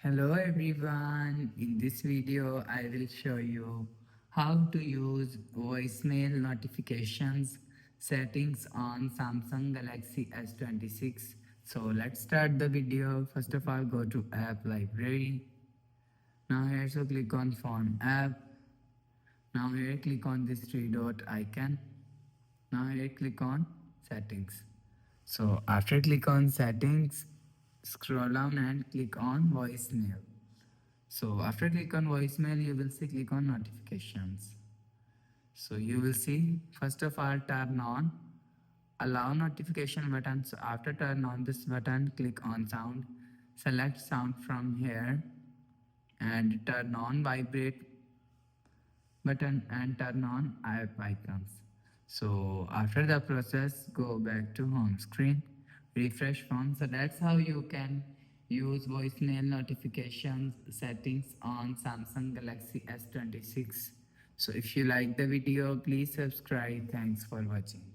Hello everyone, in this video I will show you how to use voicemail notifications settings on Samsung Galaxy S26. So let's start the video. First of all, go to app library. Now here, so click on phone app. Now here click on this three dot icon. Now here click on settings. So after click on settings, scroll down and click on voicemail. So after click on voicemail, you will see click on notifications. So you will see first of all turn on allow notification button. So after turn on this button, click on sound. Select sound from here and turn on vibrate button and turn on app icons. So after the process, go back to home screen, refresh phone. So that's how you can use voicemail notifications settings on Samsung Galaxy S26. So if you like the video, please subscribe. Thanks for watching.